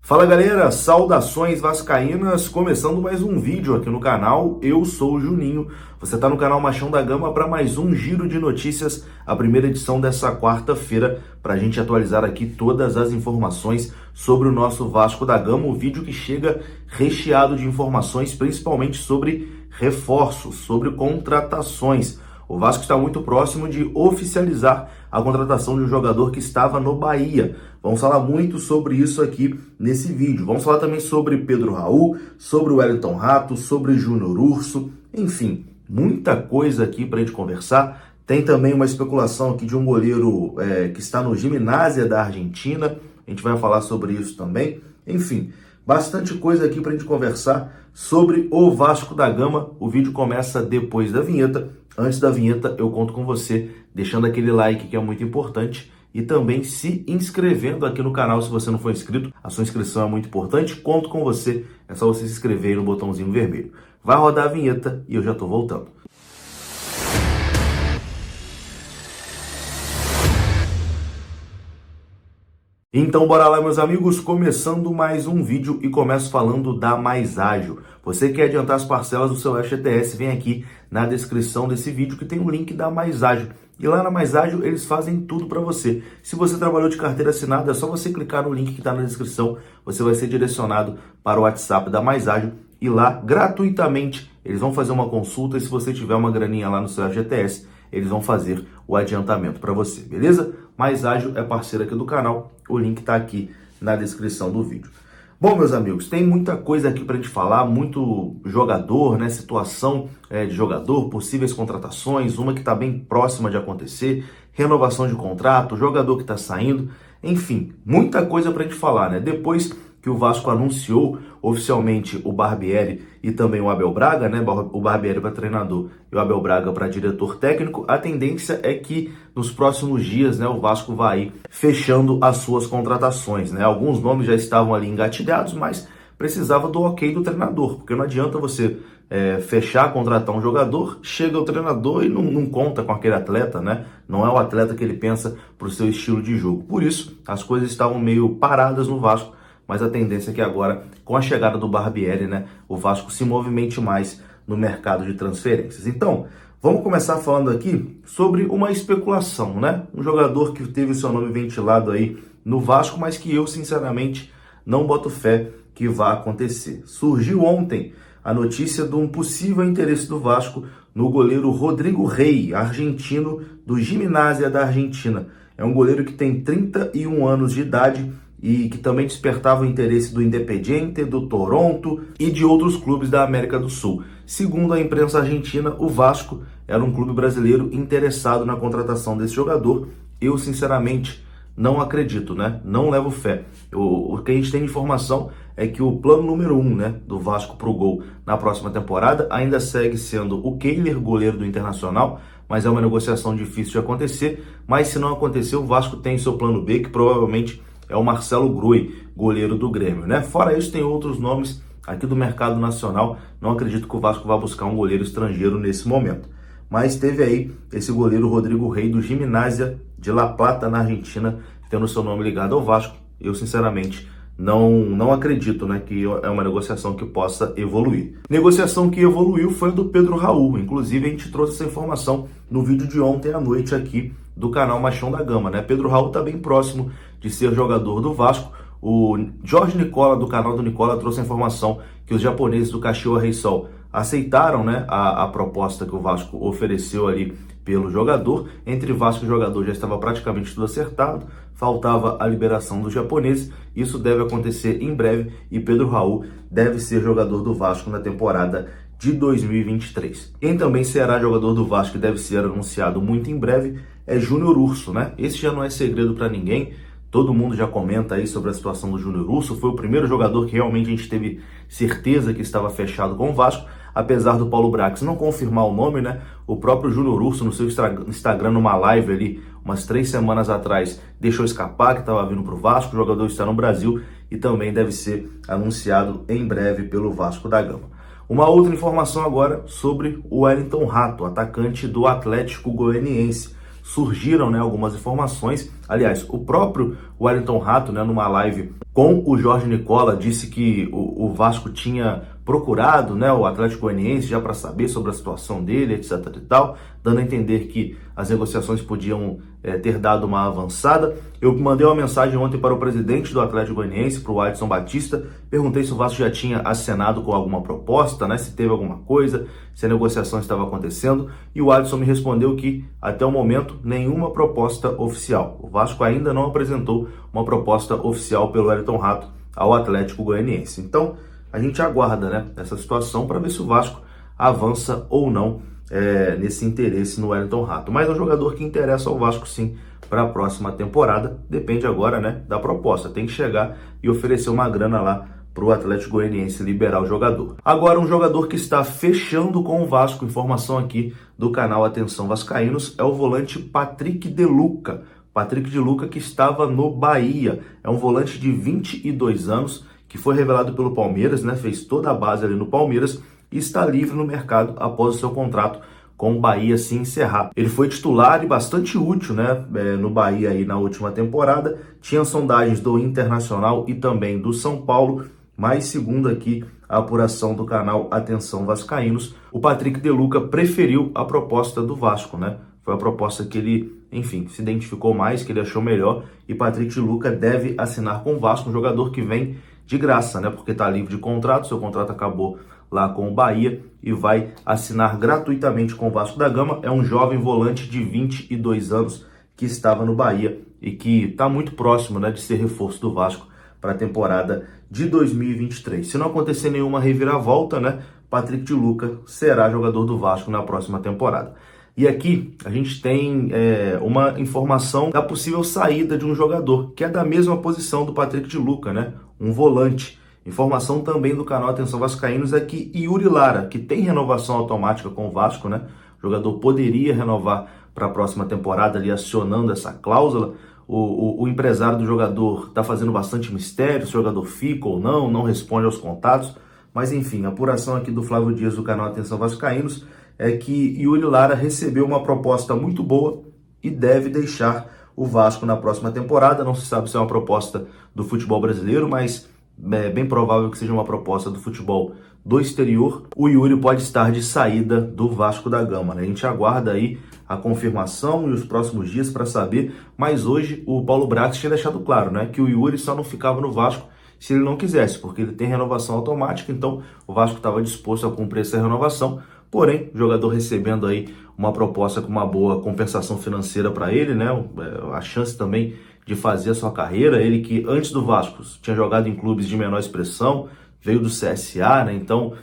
Fala galera, saudações vascaínas, começando mais um vídeo aqui no canal, eu sou o Juninho, você está no canal Machão da Gama para mais um giro de notícias, a primeira edição dessa quarta-feira, para a gente atualizar aqui todas as informações sobre o nosso Vasco da Gama, o vídeo que chega recheado de informações, principalmente sobre reforços, sobre contratações. O Vasco está muito próximo de oficializar a contratação de um jogador que estava no Bahia. Vamos falar muito sobre isso aqui nesse vídeo. Vamos falar também sobre Pedro Raul, sobre o Wellington Rato, sobre Júnior Urso, enfim, muita coisa aqui para a gente conversar. Tem também uma especulação aqui de um goleiro que está no Gimnasia da Argentina. A gente vai falar sobre isso também. Enfim, bastante coisa aqui para a gente conversar sobre o Vasco da Gama. O vídeo começa depois da vinheta. Antes da vinheta, eu conto com você deixando aquele like que é muito importante e também se inscrevendo aqui no canal se você não for inscrito. A sua inscrição é muito importante. Conto com você. É só você se inscrever aí no botãozinho vermelho. Vai rodar a vinheta e eu já estou voltando. Então bora lá, meus amigos, começando mais um vídeo e começo falando da Mais Ágil. Você quer adiantar as parcelas do seu FGTS, vem aqui na descrição desse vídeo que tem um link da Mais Ágil. E lá na Mais Ágil eles fazem tudo para você. Se você trabalhou de carteira assinada, é só você clicar no link que está na descrição, você vai ser direcionado para o WhatsApp da Mais Ágil e lá, gratuitamente, eles vão fazer uma consulta e se você tiver uma graninha lá no seu FGTS, eles vão fazer o adiantamento para você, beleza? Mais Ágil é parceira aqui do canal, o link está aqui na descrição do vídeo. Bom, meus amigos, tem muita coisa aqui para a gente falar, muito jogador, né? Situação de jogador, possíveis contratações, uma que está bem próxima de acontecer, renovação de contrato, jogador que está saindo, enfim, muita coisa para a gente falar, né? Depois que o Vasco anunciou oficialmente o Barbieri e também o Abel Braga, né? O Barbieri para treinador e o Abel Braga para diretor técnico, a tendência é que nos próximos dias, né, o Vasco vai fechando as suas contratações, né? Alguns nomes já estavam ali engatilhados, mas precisava do ok do treinador, porque não adianta você fechar, contratar um jogador, chega o treinador e não conta com aquele atleta, né? Não é o atleta que ele pensa para o seu estilo de jogo. Por isso, as coisas estavam meio paradas no Vasco, mas a tendência é que agora, com a chegada do Barbieri, né, o Vasco se movimente mais no mercado de transferências. Então, vamos começar falando aqui sobre uma especulação, né? Um jogador que teve seu nome ventilado aí no Vasco, mas que eu, sinceramente, não boto fé que vá acontecer. Surgiu ontem a notícia de um possível interesse do Vasco no goleiro Rodrigo Rey, argentino do Gimnasia da Argentina. É um goleiro que tem 31 anos de idade e que também despertava o interesse do Independiente, do Toronto e de outros clubes da América do Sul. Segundo a imprensa argentina, o Vasco era um clube brasileiro interessado na contratação desse jogador. Eu, sinceramente, não acredito, né? Não levo fé. O que a gente tem de informação é que o plano número 1, né, do Vasco pro gol na próxima temporada ainda segue sendo o Kehler, goleiro do Internacional, mas é uma negociação difícil de acontecer. Mas se não acontecer, o Vasco tem seu plano B, que provavelmente é o Marcelo Groi, goleiro do Grêmio, né? Fora isso, tem outros nomes aqui do mercado nacional. Não acredito que o Vasco vá buscar um goleiro estrangeiro nesse momento. Mas teve aí esse goleiro Rodrigo Rey do Gimnasia de La Plata, na Argentina, tendo seu nome ligado ao Vasco. Eu, sinceramente, não acredito, né, que é uma negociação que possa evoluir. Negociação que evoluiu foi a do Pedro Raul. Inclusive, a gente trouxe essa informação no vídeo de ontem à noite aqui do canal Machão da Gama, né? Pedro Raul está bem próximo de ser jogador do Vasco. O Jorge Nicola, do canal do Nicola, trouxe a informação que os japoneses do Kashiwa Reysol aceitaram, né, a proposta que o Vasco ofereceu ali pelo jogador. Entre Vasco e jogador já estava praticamente tudo acertado, faltava a liberação dos japoneses. Isso deve acontecer em breve e Pedro Raul deve ser jogador do Vasco na temporada de 2023. Quem também será jogador do Vasco e deve ser anunciado muito em breve é Júnior Urso, né? Esse já não é segredo para ninguém. Todo mundo já comenta aí sobre a situação do Júnior Urso. Foi o primeiro jogador que realmente a gente teve certeza que estava fechado com o Vasco, apesar do Paulo Brax não confirmar o nome, né? O próprio Júnior Urso, no seu Instagram, numa live ali, umas 3 semanas atrás, deixou escapar que estava vindo para o Vasco. O jogador está no Brasil e também deve ser anunciado em breve pelo Vasco da Gama. Uma outra informação agora sobre o Wellington Rato, atacante do Atlético Goianiense. surgiram, né, algumas informações. Aliás, o próprio Wellington Rato, né, numa live com o Jorge Nicola, disse que o Vasco tinha procurado, né, o Atlético Goianiense já para saber sobre a situação dele, etc e tal, dando a entender que as negociações podiam ter dado uma avançada. Eu mandei uma mensagem ontem para o presidente do Atlético Goianiense, para o Adson Batista, perguntei se o Vasco já tinha acenado com alguma proposta, né, se teve alguma coisa, se a negociação estava acontecendo, e o Adson me respondeu que, até o momento, nenhuma proposta oficial. O Vasco ainda não apresentou uma proposta oficial pelo Wellington Rato ao Atlético Goianiense. Então, a gente aguarda, né, essa situação para ver se o Vasco avança ou não nesse interesse no Wellington Rato. Mas é um jogador que interessa ao Vasco, sim, para a próxima temporada. Depende agora, né, da proposta. Tem que chegar e oferecer uma grana lá para o Atlético Goianiense liberar o jogador. Agora, um jogador que está fechando com o Vasco, informação aqui do canal Atenção Vascaínos, é o volante Patrick de Luca. Patrick de Luca, que estava no Bahia. É um volante de 22 anos, que foi revelado pelo Palmeiras, né? Fez toda a base ali no Palmeiras e está livre no mercado após o seu contrato com o Bahia se encerrar. Ele foi titular e bastante útil, né, no Bahia aí na última temporada. Tinha sondagens do Internacional e também do São Paulo, mas segundo aqui a apuração do canal Atenção Vascaínos, o Patrick de Luca preferiu a proposta do Vasco, né? Foi a proposta que ele, enfim, se identificou mais, que ele achou melhor, e Patrick de Luca deve assinar com o Vasco, um jogador que vem de graça, né? Porque está livre de contrato, seu contrato acabou lá com o Bahia e vai assinar gratuitamente com o Vasco da Gama. É um jovem volante de 22 anos que estava no Bahia e que está muito próximo, né, de ser reforço do Vasco para a temporada de 2023. Se não acontecer nenhuma reviravolta, né, Patrick de Luca será jogador do Vasco na próxima temporada. E aqui a gente tem uma informação da possível saída de um jogador, que é da mesma posição do Patrick de Luca, né? Um volante. Informação também do canal Atenção Vascaínos é que Yuri Lara, que tem renovação automática com o Vasco, né? O jogador poderia renovar para a próxima temporada, ali acionando essa cláusula. O empresário do jogador está fazendo bastante mistério, se o jogador fica ou não responde aos contatos. Mas enfim, a apuração aqui do Flávio Dias do canal Atenção Vascaínos é que Yuri Lara recebeu uma proposta muito boa e deve deixar o Vasco na próxima temporada. Não se sabe se é uma proposta do futebol brasileiro, mas é bem provável que seja uma proposta do futebol do exterior. O Yuri pode estar de saída do Vasco da Gama, né? A gente aguarda aí a confirmação e os próximos dias para saber, mas hoje o Paulo Brax tinha deixado claro, né, que o Yuri só não ficava no Vasco se ele não quisesse, porque ele tem renovação automática, então o Vasco estava disposto a cumprir essa renovação. Porém, o jogador recebendo aí uma proposta com uma boa compensação financeira para ele, né? A chance também de fazer a sua carreira. Ele que antes do Vasco tinha jogado em clubes de menor expressão, veio do CSA, né? Então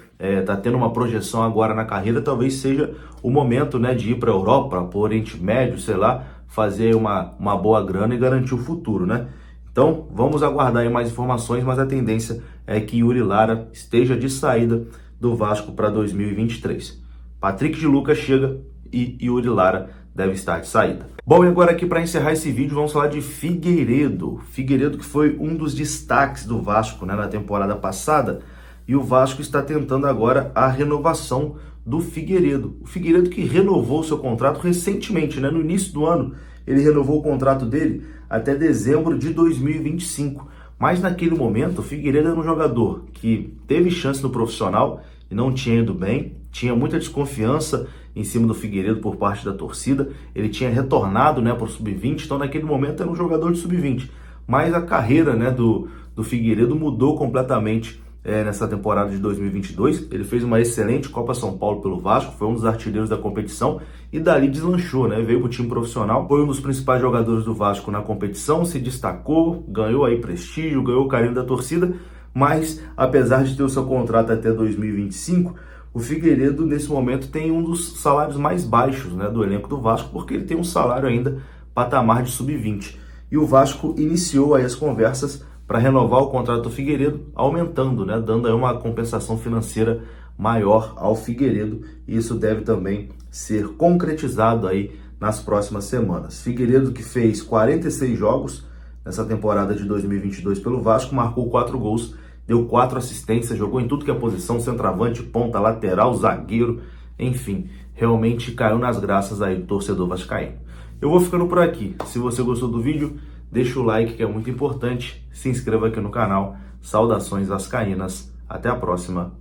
tá tendo uma projeção agora na carreira. Talvez seja o momento, né, de ir para a Europa, para o Oriente Médio, sei lá, fazer uma boa grana e garantir o futuro, né? Então vamos aguardar aí mais informações, mas a tendência é que Yuri Lara esteja de saída do Vasco para 2023. Patrick de Luca chega e Yuri Lara deve estar de saída. Bom, e agora aqui para encerrar esse vídeo vamos falar de Figueiredo. Figueiredo que foi um dos destaques do Vasco, né, na temporada passada, e o Vasco está tentando agora a renovação do Figueiredo. O Figueiredo que renovou seu contrato recentemente, né, no início do ano, ele renovou o contrato dele até dezembro de 2025. Mas naquele momento, o Figueiredo era um jogador que teve chance no profissional e não tinha ido bem, tinha muita desconfiança em cima do Figueiredo por parte da torcida. Ele tinha retornado, né, para o Sub-20, então naquele momento era um jogador de Sub-20. Mas a carreira, né, do Figueiredo mudou completamente nessa temporada de 2022. Ele fez uma excelente Copa São Paulo pelo Vasco, foi um dos artilheiros da competição e dali deslanchou, né? Veio para o time profissional, foi um dos principais jogadores do Vasco na competição, se destacou, ganhou aí prestígio, ganhou o carinho da torcida, mas apesar de ter o seu contrato até 2025, o Figueiredo nesse momento tem um dos salários mais baixos, né, do elenco do Vasco, porque ele tem um salário ainda patamar de Sub-20. E o Vasco iniciou aí as conversas para renovar o contrato do Figueiredo, aumentando, né, dando aí uma compensação financeira maior ao Figueiredo, e isso deve também ser concretizado aí nas próximas semanas. Figueiredo que fez 46 jogos nessa temporada de 2022 pelo Vasco, marcou 4 gols, deu 4 assistências, jogou em tudo que é posição, centroavante, ponta, lateral, zagueiro, enfim, realmente caiu nas graças aí do torcedor vascaíno. Eu vou ficando por aqui. Se você gostou do vídeo, deixa o like que é muito importante. Se inscreva aqui no canal. Saudações vascaínas. Até a próxima.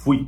Fui!